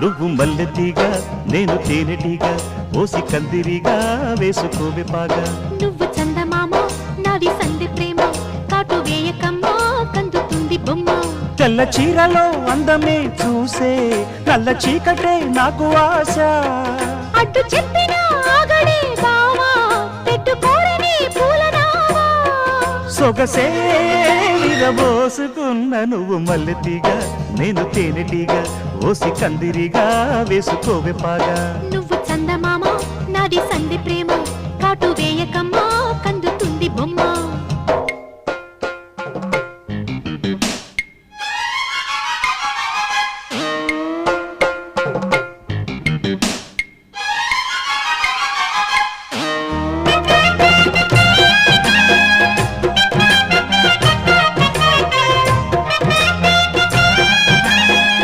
నువ్వు మల్లెతీగా నేను తేనెటీగా ఓసి కందిరిగా వేసుకోవే పాగా నువ్వు చందమామ నాది సంధి ప్రేమ కాటు వేయకమ్మా కందుతుంది బొమ్మ తెల్ల చీరలో అందమే చూసే నల్ల చీకటే నాకు ఆశ అడ్డు చెప్పిన ఆగడే బావా పెట్టుకోరని పూలనావా సొగసే విరబోసుకున్న నువ్వు మల్లెతీగా నేను తేనెటీగా ఓసి కందిరిగా వేసుకోవే పాగా నువ్వు చందమామ నాది సంధి ప్రేమ కాటు వేయకమ్మా కందుతుంది బొమ్మ